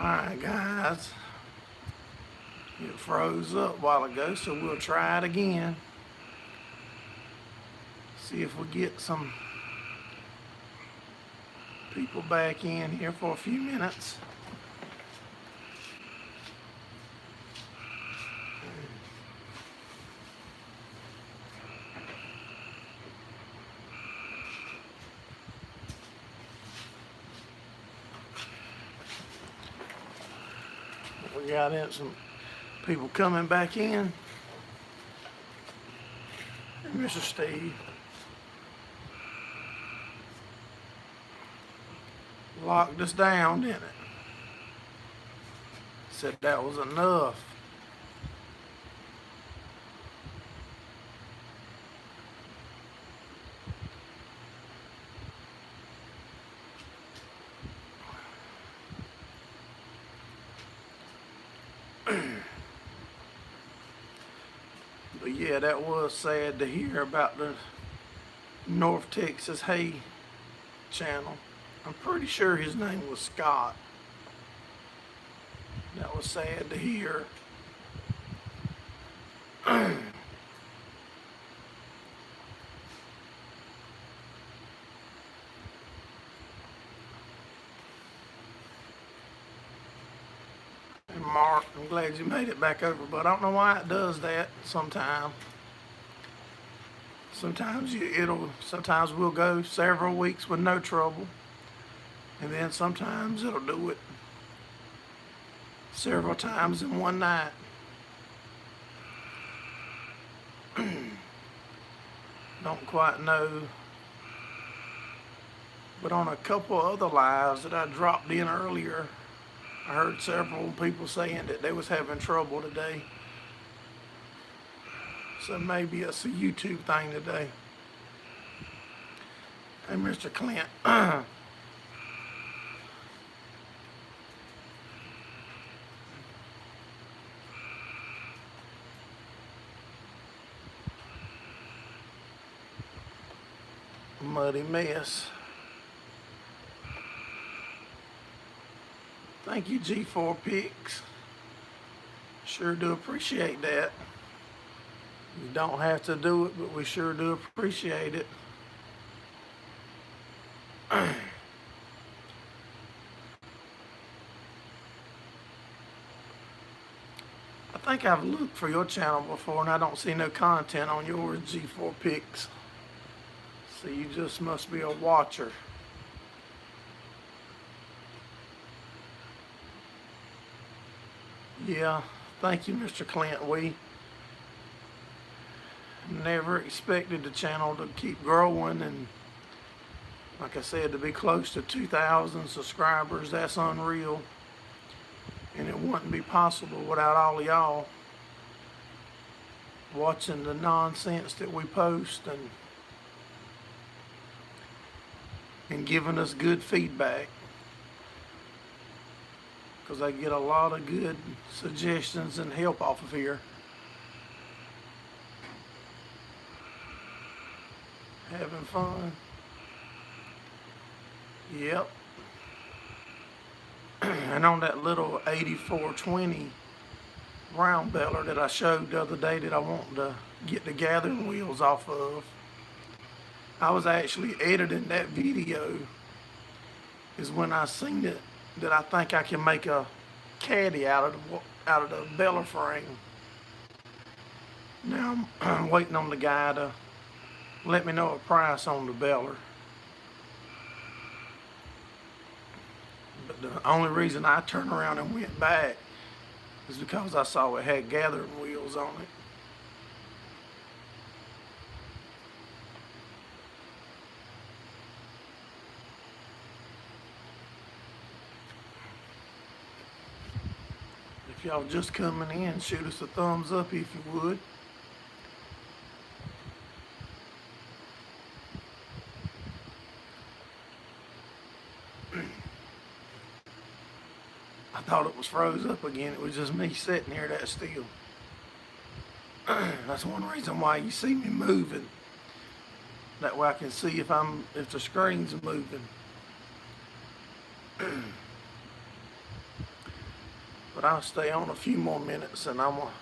Alright guys, it froze up a while ago, so we'll try it again. See if we get some people back in here for a few minutes. We got in some people coming back in. Mr. Steve locked us down, didn't it? Said that was enough. But yeah, that was sad to hear about the North Texas Hay channel. I'm pretty sure his name was Scott. That was sad to hear. And Mark, I'm glad you made it back over, but I don't know why it does that sometimes. Sometimes we'll go several weeks with no trouble. And then sometimes it'll do it several times in one night. Don't quite know. But on a couple other lives that I dropped in earlier, I heard several people saying that they was having trouble today. So maybe it's a YouTube thing today. Hey, Mr. Clint. Muddy mess. Thank you, G4 Picks. Sure do appreciate that. You don't have to do it, but we sure do appreciate it. I think I've looked for your channel before and I don't see no content on yours, G4 Picks. So you just must be a watcher. Yeah, thank you, Mr. Clint. We never expected the channel to keep growing, and like I said, to be close to 2,000 subscribers, that's unreal. And it wouldn't be possible without all of y'all watching the nonsense that we post and giving us good feedback, because I get a lot of good suggestions and help off of here. Having fun? Yep. And on that little 8420 round beller that I showed the other day that I want to get the gathering wheels off of, I was actually editing that video is when I seen it that I think I can make a caddy out of the beller frame. Now I'm waiting on the guy to let me know a price on the beller. But the only reason I turned around and went back is because I saw it had gathering wheels on it. If y'all just coming in, shoot us a thumbs up if you would. I thought it was froze up again. It was just me sitting here that still. That's one reason why you see me moving. That way I can see if the screen's moving. But I'll stay on a few more minutes and I'm going to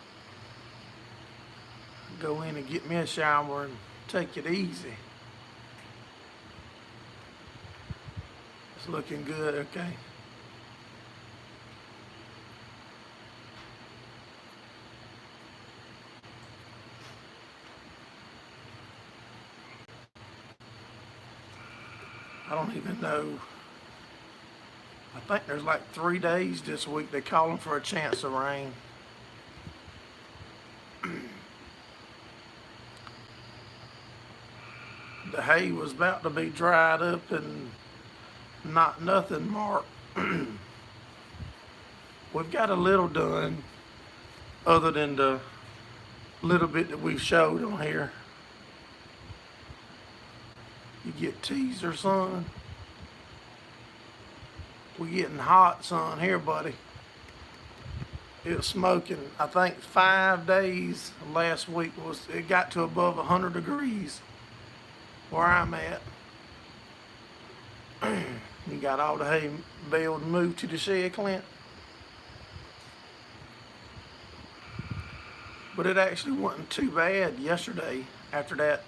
go in and get me a shower and take it easy. It's looking good, okay. I don't even know. I think there's like 3 days this week they're calling for a chance of rain. The hay was about to be dried up and not nothing marked. We've got a little done other than the little bit that we've showed on here. You get teaser sun. We're getting hot sun here, buddy. It was smoking. I think 5 days last week it got to above 100 degrees where I'm at. You got all the hay baled and moved to the shed, Clint. But it actually wasn't too bad yesterday after that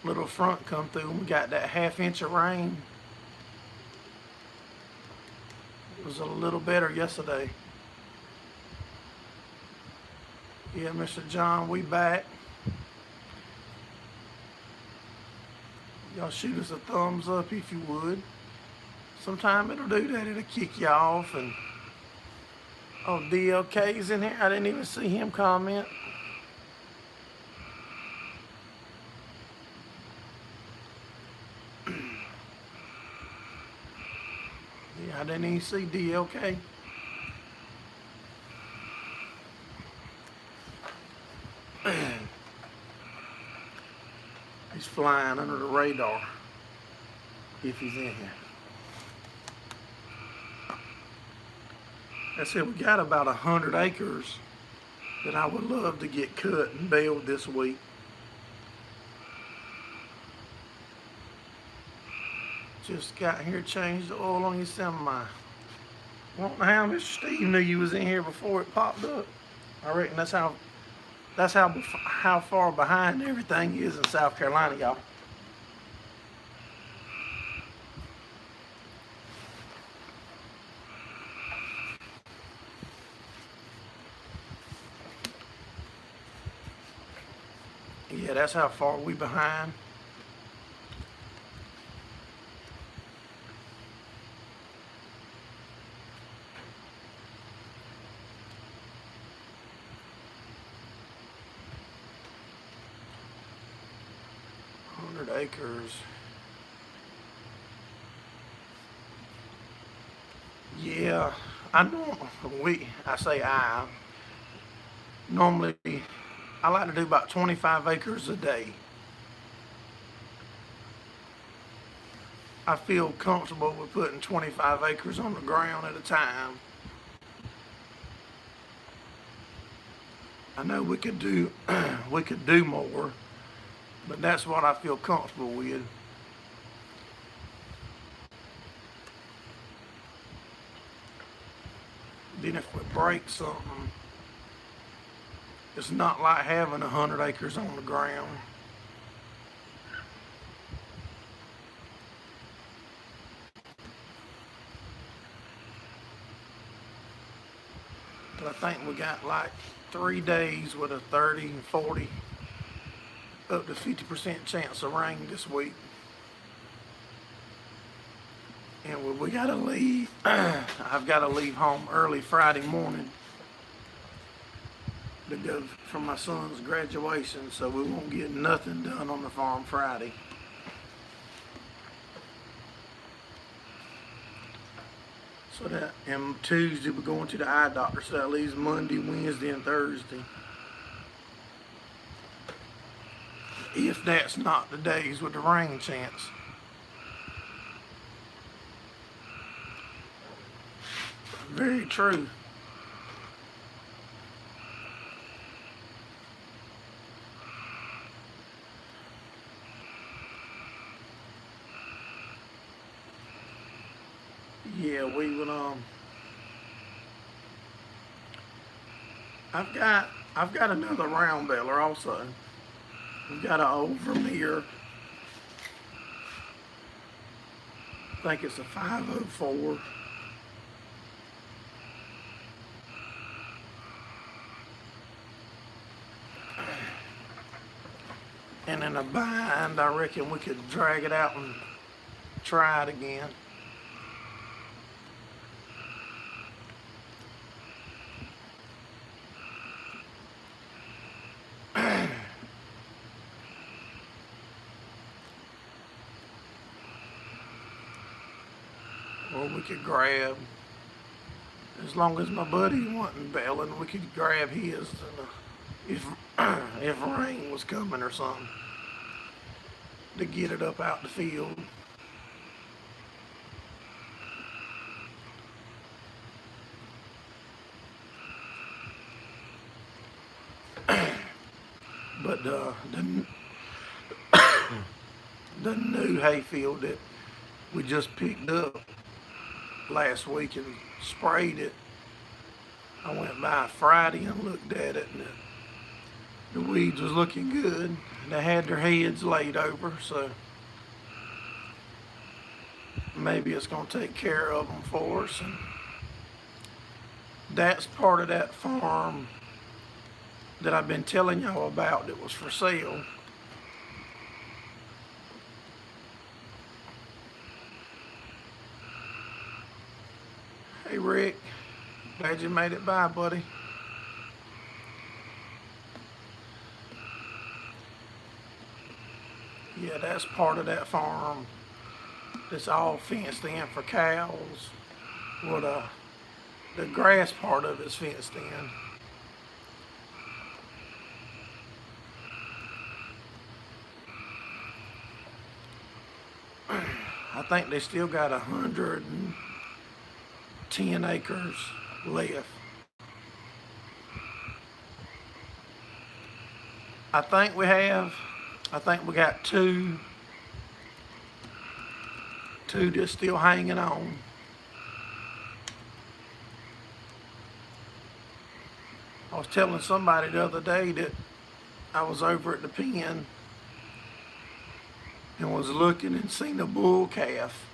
little front come through and we got that ½ inch of rain. It was a little better yesterday. Yeah, Mr. John, we back. Y'all shoot us a thumbs up if you would. Sometime it'll do that. It'll kick you off. And oh, DLK's in here. I didn't even see him comment. Yeah, I didn't even see DLK. He's flying under the radar if he's in here. I said we got about 100 acres that I would love to get cut and baled this week. Just got here, changed the oil on your semi. Wonder how Mr. Steve knew you was in here before it popped up. I reckon that's how far behind everything is in South Carolina, y'all. Yeah, that's how far we behind. Acres. Yeah, I normally I like to do about 25 acres a day. I feel comfortable with putting 25 acres on the ground at a time. I know we could do more, but that's what I feel comfortable with. Then if we break something, it's not like having 100 acres on the ground. But I think we got like 3 days with a 30 and 40 up to 50% chance of rain this week. And we gotta leave. I've got to leave home early Friday morning to go for my son's graduation, so we won't get nothing done on the farm Friday. So and Tuesday we're going to the eye doctor, so that leaves Monday, Wednesday, and Thursday. If that's not the days with the rain chance. Very true. Yeah, we would I've got another round beller also. We've got an old Vermeer. I think it's a 504. And in a bind, I reckon we could drag it out and try it again. Or we could grab, as long as my buddy wasn't bailing, we could grab his if if rain was coming or something to get it up out the field. But the new hayfield that we just picked up last week and sprayed it, I went by Friday and looked at it, and the weeds was looking good. They had their heads laid over, so maybe it's going to take care of them for us. And that's part of that farm that I've been telling y'all about that was for sale. Hey Rick, glad you made it by, buddy. Yeah, that's part of that farm that's all fenced in for cows. Well, the grass part of it's fenced in. I think they still got 110 acres left. I think we got two that's still hanging on. I was telling somebody the other day that I was over at the pen and was looking and seen a bull calf.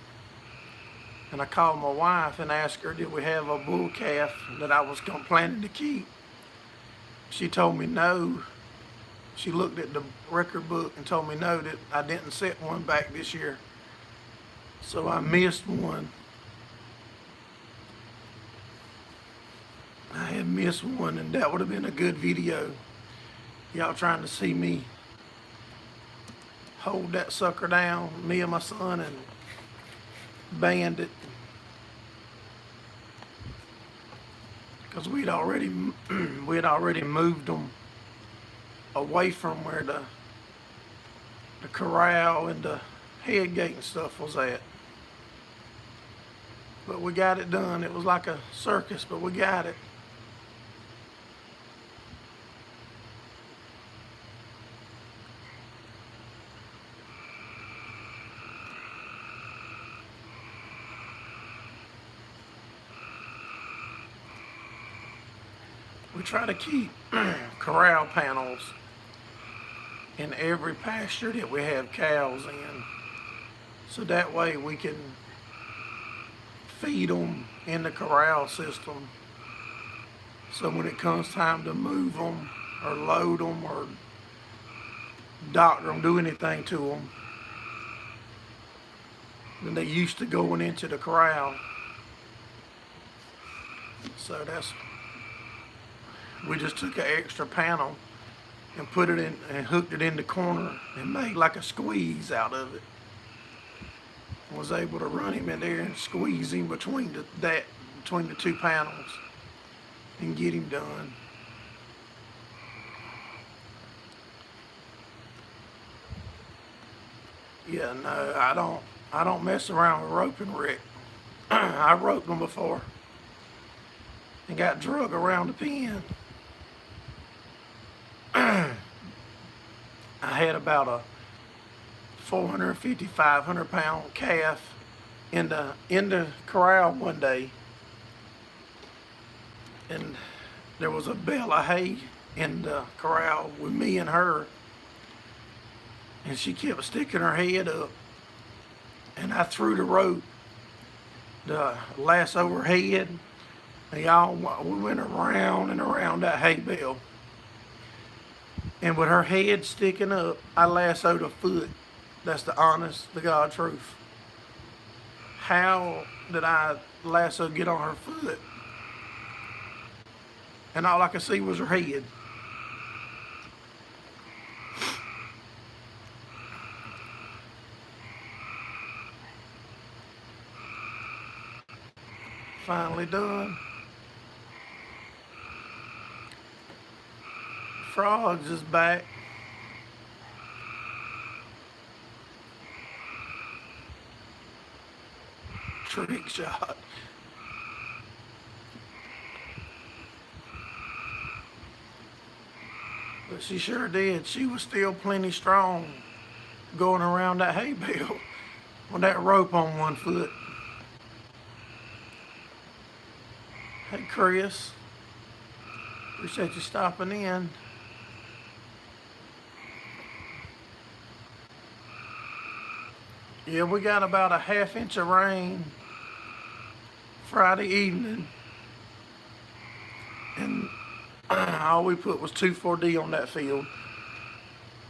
And I called my wife and asked her, did we have a bull calf that I was planning to keep? She told me no. She looked at the record book and told me no, that I didn't set one back this year. So I missed one. I had missed one, and that would have been a good video. Y'all trying to see me hold that sucker down, me and my son, and band it. Because we'd already moved them away from where the corral and the head gate and stuff was at. But we got it done. It was like a circus, but we got it. We try to keep corral panels in every pasture that we have cows in, so that way we can feed them in the corral system. So when it comes time to move them or load them or doctor them, do anything to them, then they used to going into the corral. So we just took an extra panel and put it in and hooked it in the corner and made like a squeeze out of it. Was able to run him in there and squeeze him between the two panels and get him done. Yeah, no, I don't mess around with roping, Rick. I roped them before and got drug around the pen. I had about a 450, 500 pound calf in the corral one day, and there was a bale of hay in the corral with me and her, and she kept sticking her head up, and I threw the rope to lasso her head, and we went around and around that hay bale, and with her head sticking up, I lassoed a foot. That's the honest to God truth. How did I lasso get on her foot? And all I could see was her head. Finally done. Frogs is back. Trick shot. But she sure did. She was still plenty strong going around that hay bale with that rope on one foot. Hey Chris, appreciate you stopping in. Yeah, we got about a ½ inch of rain Friday evening, and all we put was 2,4-D on that field.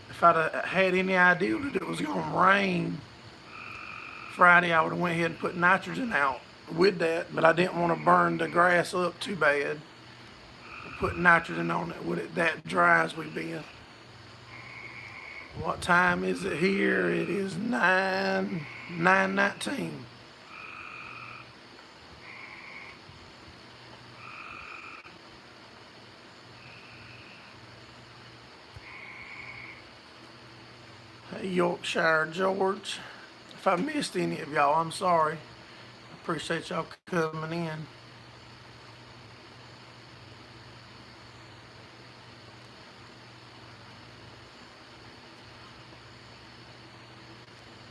If I'd had any idea that it was going to rain Friday, I would have went ahead and put nitrogen out with that, but I didn't want to burn the grass up too bad. Put nitrogen on it with it that dry as we've been. What time is it here? It is 9:19. Hey Yorkshire George. If I missed any of y'all, I'm sorry. I appreciate y'all coming in.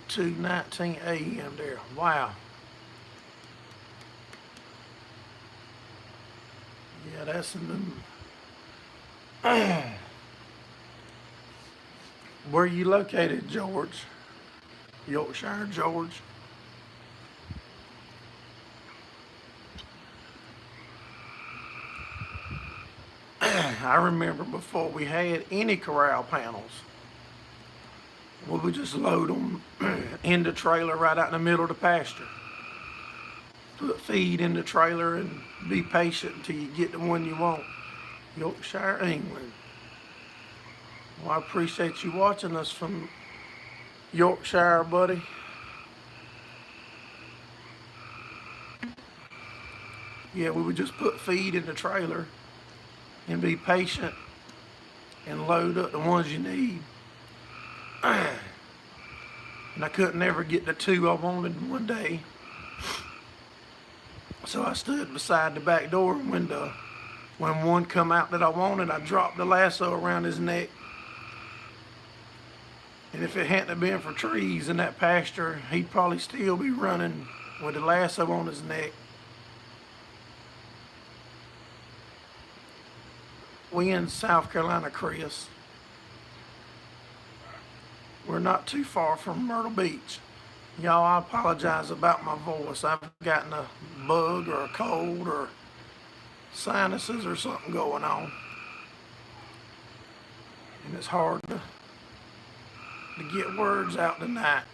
(2:19 a.m. there. Wow. Yeah, that's in the... Where you located, George? Yorkshire, George? I remember before we had any corral panels, we would just load them in the trailer right out in the middle of the pasture. Put feed in the trailer and be patient until you get the one you want. Yorkshire, England. Well, I appreciate you watching us from Yorkshire, buddy. Yeah, we would just put feed in the trailer and be patient and load up the ones you need. And I couldn't ever get the two I wanted one day. So I stood beside the back door window. When one come out that I wanted, I dropped the lasso around his neck. And if it hadn't have been for trees in that pasture, he'd probably still be running with the lasso on his neck. We in South Carolina, Chris. We're not too far from Myrtle Beach. Y'all, I apologize about my voice. I've gotten a bug or a cold or sinuses or something going on. And it's hard to get words out tonight.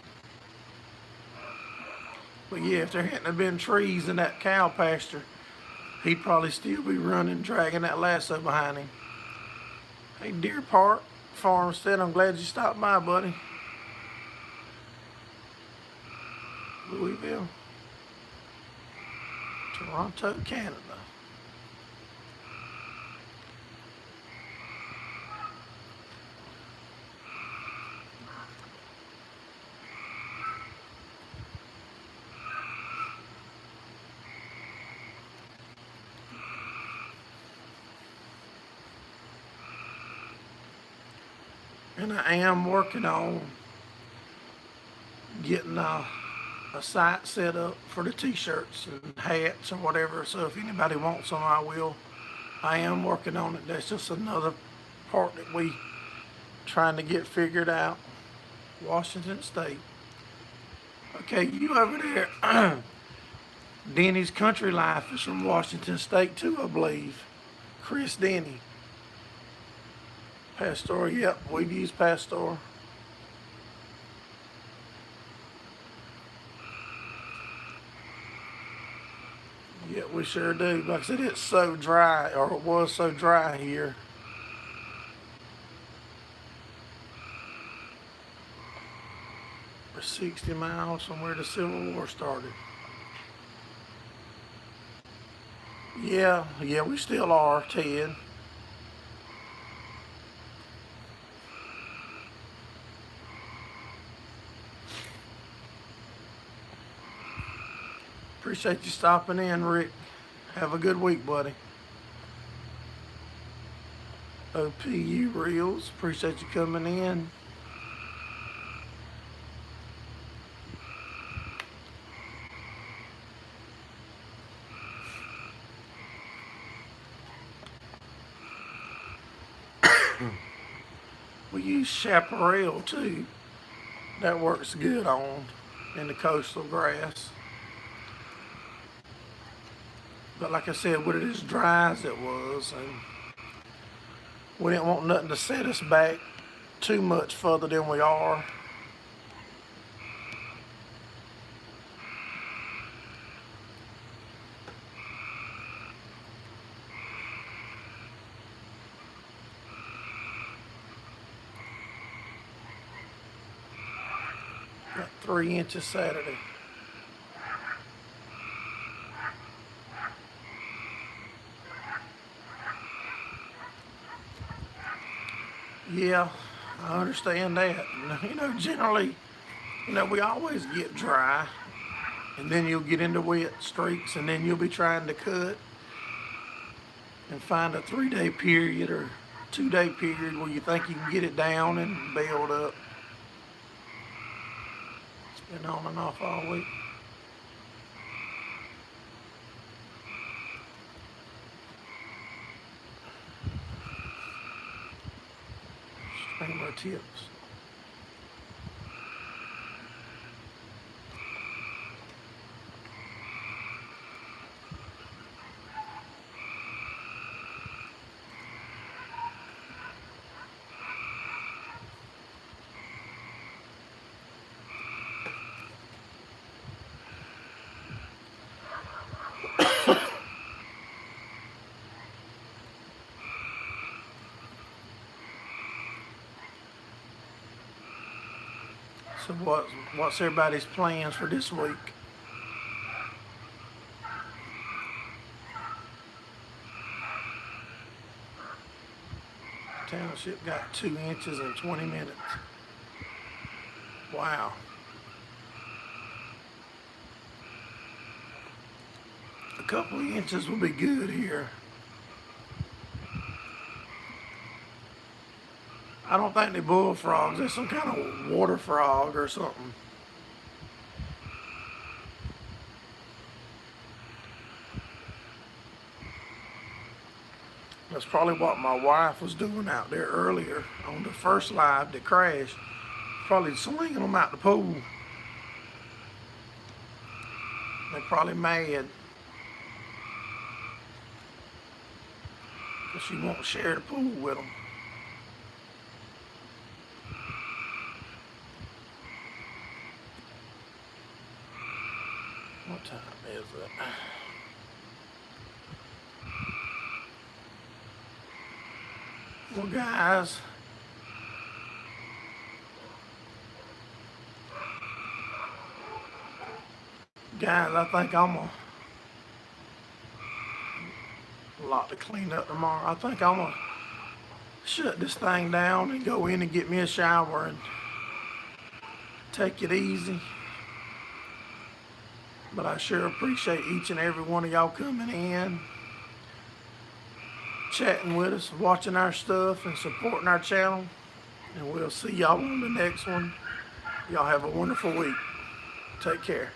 But yeah, if there hadn't have been trees in that cow pasture, he'd probably still be running, dragging that lasso behind him. Hey, Deer Park Farmstead, I'm glad you stopped by, buddy. Louisville, Toronto, Canada. And I am working on getting a site set up for the t-shirts and hats or whatever. So if anybody wants them, I am working on it. That's just another part that we trying to get figured out. Washington State. Okay, you over there. Denny's Country Life is from Washington State too, I believe. Chris Denny. Pastor, yep, we've used Pastor. Yeah, we sure do. Like I said, it's so dry, or it was so dry here. We're 60 miles from where the Civil War started. Yeah, we still are, Ted. Appreciate you stopping in, Rick. Have a good week, buddy. OPU Reels, appreciate you coming in. We use chaparral too. That works good on in the coastal grass. But like I said, with it as dry as it was, and we didn't want nothing to set us back too much further than we are. Got 3 inches Saturday. Yeah, I understand that. Generally, we always get dry, and then you'll get into wet streaks, and then you'll be trying to cut and find a 3-day period or 2-day period where you think you can get it down and build up. It's been on and off all week. Streamer tips. So what's everybody's plans for this week? Township got 2 inches in 20 minutes. Wow. A couple of inches will be good here. I don't think they're bullfrogs. They're some kind of water frog or something. That's probably what my wife was doing out there earlier on the first live that crashed. Probably slinging them out the pool. They're probably mad because she won't share the pool with them. What time is it? Well, guys, I think I'm a lot to clean up tomorrow. I think I'm gonna shut this thing down and go in and get me a shower and take it easy. But I sure appreciate each and every one of y'all coming in, chatting with us, watching our stuff, and supporting our channel. And we'll see y'all on the next one. Y'all have a wonderful week. Take care.